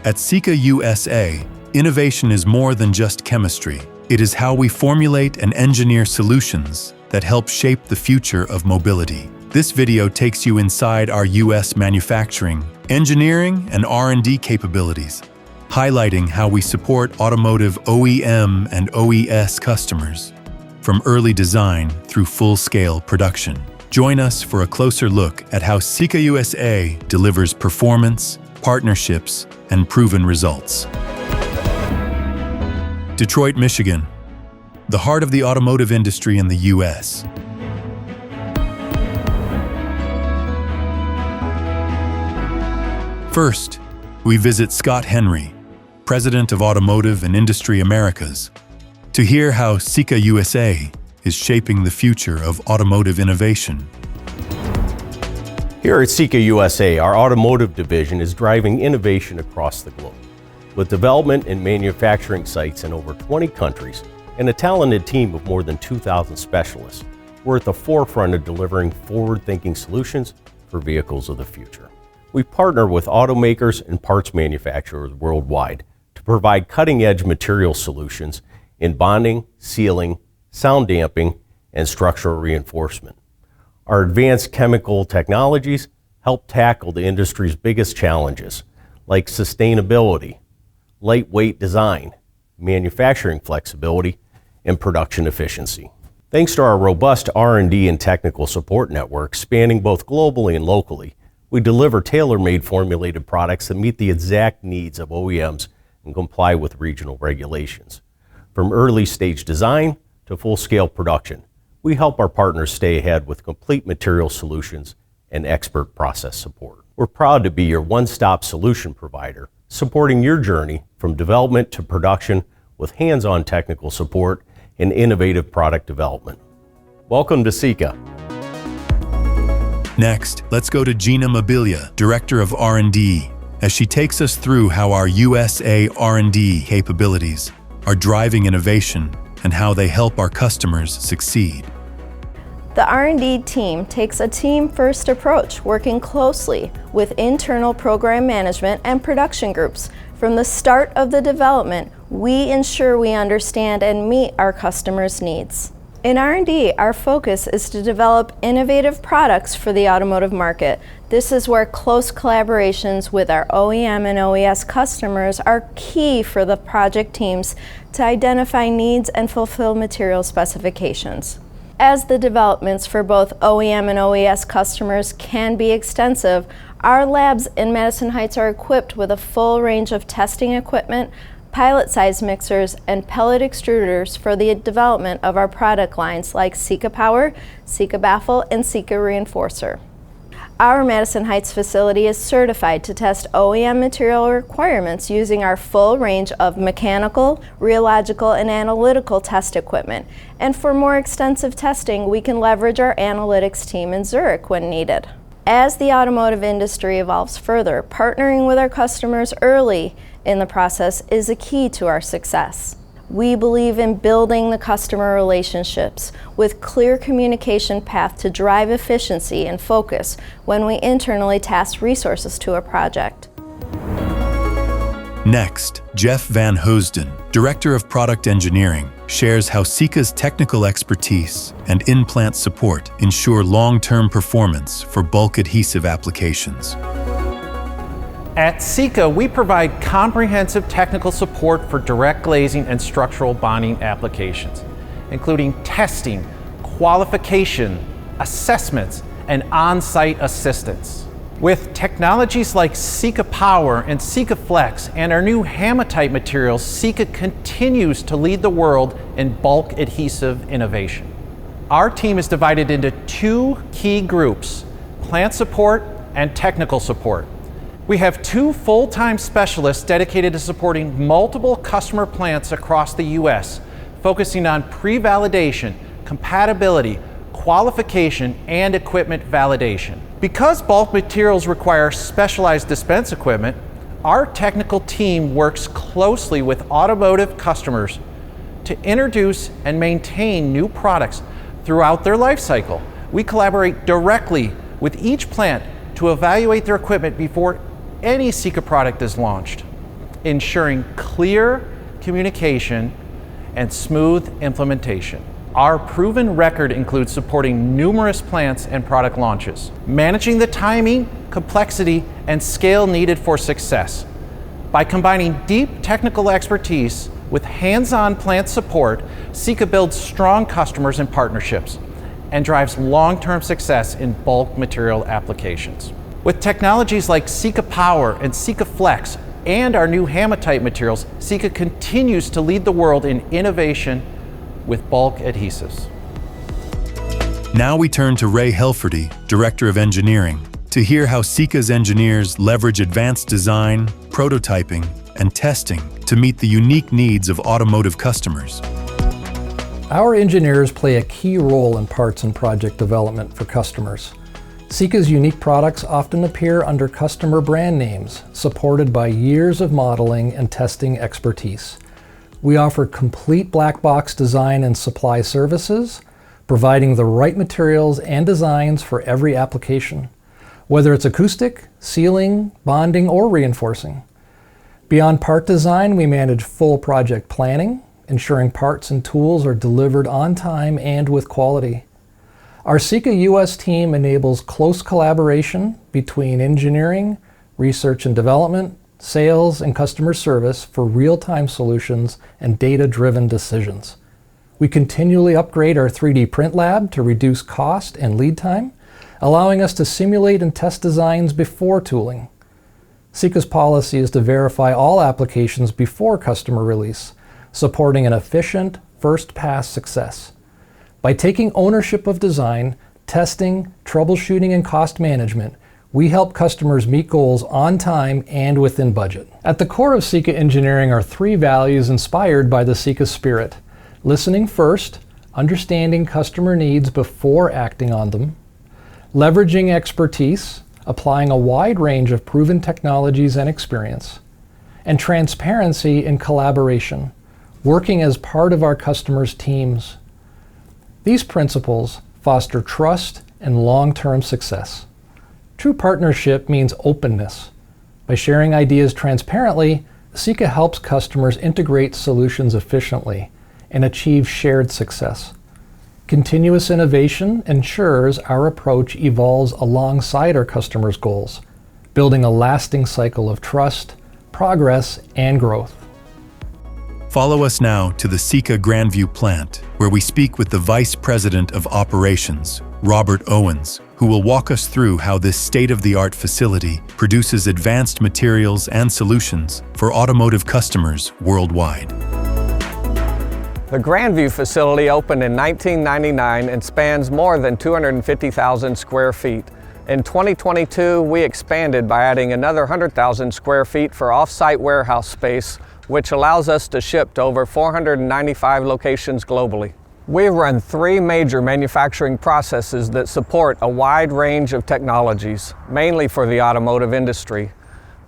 At Sika USA, innovation is more than just chemistry. It is how we formulate and engineer solutions that help shape the future of mobility. This video takes you inside our U.S. manufacturing, engineering, and R&D capabilities, highlighting how we support automotive OEM and OES customers, from early design through full-scale production. Join us for a closer look at how Sika USA delivers performance, partnerships, and proven results. Detroit, Michigan, the heart of the automotive industry in the U.S. First, we visit Scott Henry, President of Automotive and Industry Americas, to hear how Sika USA is shaping the future of automotive innovation. Here at Sika USA, our automotive division is driving innovation across the globe. With development and manufacturing sites in over 20 countries and a talented team of more than 2,000 specialists, we're at the forefront of delivering forward-thinking solutions for vehicles of the future. We partner with automakers and parts manufacturers worldwide to provide cutting-edge material solutions in bonding, sealing, sound damping, and structural reinforcement. Our advanced chemical technologies help tackle the industry's biggest challenges, like sustainability, lightweight design, manufacturing flexibility, and production efficiency. Thanks to our robust R&D and technical support network spanning both globally and locally, we deliver tailor-made formulated products that meet the exact needs of OEMs and comply with regional regulations. From early-stage design to full-scale production, we help our partners stay ahead with complete material solutions and expert process support. We're proud to be your one-stop solution provider, supporting your journey from development to production with hands-on technical support and innovative product development. Welcome to Sika. Next, let's go to Gina Mobilia, Director of R&D, as she takes us through how our USA R&D capabilities are driving innovation and how they help our customers succeed. The R&D team takes a team-first approach, working closely with internal program management and production groups. From the start of the development, we ensure we understand and meet our customers' needs. In R&D, our focus is to develop innovative products for the automotive market. This is where close collaborations with our OEM and OES customers are key for the project teams to identify needs and fulfill material specifications. As the developments for both OEM and OES customers can be extensive, our labs in Madison Heights are equipped with a full range of testing equipment, pilot-size mixers, and pellet extruders for the development of our product lines like Sika Power, Sika Baffle, and Sika Reinforcer. Our Madison Heights facility is certified to test OEM material requirements using our full range of mechanical, rheological, and analytical test equipment. And for more extensive testing, we can leverage our analytics team in Zurich when needed. As the automotive industry evolves further, partnering with our customers early in the process is a key to our success. We believe in building the customer relationships with clear communication path to drive efficiency and focus when we internally task resources to a project. Next, Jeff Van Hoosden, Director of Product Engineering, shares how Sika's technical expertise and in-plant support ensure long-term performance for bulk adhesive applications. At Sika, we provide comprehensive technical support for direct glazing and structural bonding applications, including testing, qualification, assessments, and on-site assistance. With technologies like Sika Power and Sika Flex and our new Hamatite materials, Sika continues to lead the world in bulk adhesive innovation. Our team is divided into two key groups, plant support and technical support. We have two full-time specialists dedicated to supporting multiple customer plants across the U.S., focusing on pre-validation, compatibility, qualification, and equipment validation. Because bulk materials require specialized dispense equipment, our technical team works closely with automotive customers to introduce and maintain new products throughout their life cycle. We collaborate directly with each plant to evaluate their equipment before any Sika product is launched. ensuring clear communication and smooth implementation. Our proven record includes supporting numerous plants and product launches, managing the timing, complexity, and scale needed for success. By combining deep technical expertise with hands-on plant support, Sika builds strong customers and partnerships and drives long-term success in bulk material applications. With technologies like Sika Power and Sika Flex and our new Hamatite materials, Sika continues to lead the world in innovation with bulk adhesives. Now we turn to Ray Helferty, Director of Engineering, to hear how Sika's engineers leverage advanced design, prototyping, and testing to meet the unique needs of automotive customers. Our engineers play a key role in parts and project development for customers. Sika's unique products often appear under customer brand names, supported by years of modeling and testing expertise. We offer complete black box design and supply services, providing the right materials and designs for every application, whether it's acoustic, sealing, bonding, or reinforcing. Beyond part design, we manage full project planning, ensuring parts and tools are delivered on time and with quality. Our Sika US team enables close collaboration between engineering, research and development, sales, and customer service for real-time solutions and data-driven decisions. We continually upgrade our 3D print lab to reduce cost and lead time, allowing us to simulate and test designs before tooling. Sika's policy is to verify all applications before customer release, supporting an efficient first-pass success. By taking ownership of design, testing, troubleshooting, and cost management, we help customers meet goals on time and within budget. At the core of Sika engineering are three values inspired by the Sika spirit: listening first, understanding customer needs before acting on them, leveraging expertise, applying a wide range of proven technologies and experience, and transparency and collaboration, working as part of our customers' teams. These principles foster trust and long-term success. True partnership means openness. By sharing ideas transparently, Sika helps customers integrate solutions efficiently and achieve shared success. Continuous innovation ensures our approach evolves alongside our customers' goals, building a lasting cycle of trust, progress, and growth. Follow us now to the Sika Grandview plant, where we speak with the Vice President of Operations, Robert Owens, who will walk us through how this state-of-the-art facility produces advanced materials and solutions for automotive customers worldwide. The Grandview facility opened in 1999 and spans more than 250,000 square feet. In 2022, we expanded by adding another 100,000 square feet for off-site warehouse space, which allows us to ship to over 495 locations globally. We run three major manufacturing processes that support a wide range of technologies, mainly for the automotive industry.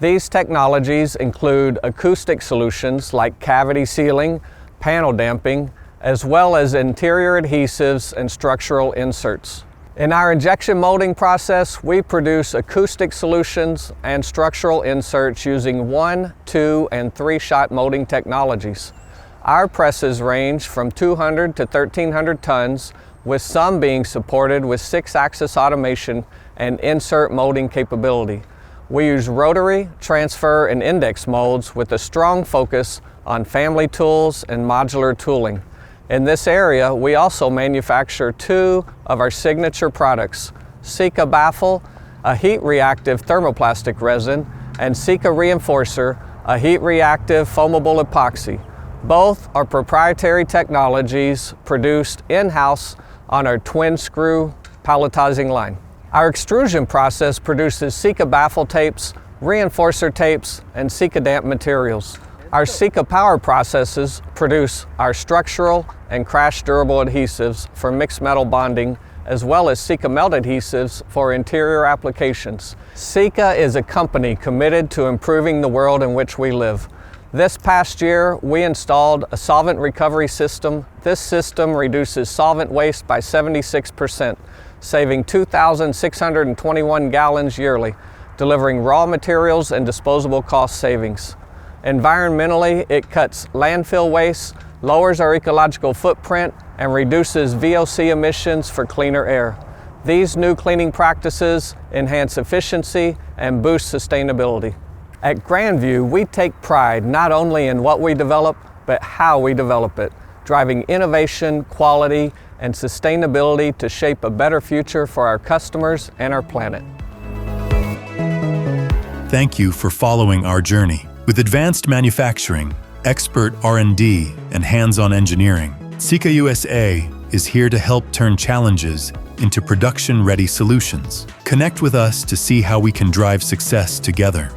These technologies include acoustic solutions like cavity sealing, panel damping, as well as interior adhesives and structural inserts. In our injection molding process, we produce acoustic solutions and structural inserts using 1, 2, and 3-shot molding technologies. Our presses range from 200 to 1,300 tons, with some being supported with 6-axis automation and insert molding capability. We use rotary, transfer, and index molds with a strong focus on family tools and modular tooling. In this area, we also manufacture two of our signature products, Sika Baffle, a heat-reactive thermoplastic resin, and Sika Reinforcer, a heat-reactive foamable epoxy. Both are proprietary technologies produced in-house on our twin-screw palletizing line. Our extrusion process produces Sika Baffle tapes, Reinforcer tapes, and Sika Damp materials. Our Sika Power processes produce our structural and crash durable adhesives for mixed metal bonding, as well as Sika melt adhesives for interior applications. Sika is a company committed to improving the world in which we live. This past year, we installed a solvent recovery system. This system reduces solvent waste by 76%, saving 2,621 gallons yearly, delivering raw materials and disposable cost savings. Environmentally, it cuts landfill waste, lowers our ecological footprint, and reduces VOC emissions for cleaner air. These new cleaning practices enhance efficiency and boost sustainability. At Grandview, we take pride not only in what we develop, but how we develop it, driving innovation, quality, and sustainability to shape a better future for our customers and our planet. Thank you for following our journey. With advanced manufacturing, expert R&D, and hands-on engineering, Sika USA is here to help turn challenges into production-ready solutions. Connect with us to see how we can drive success together.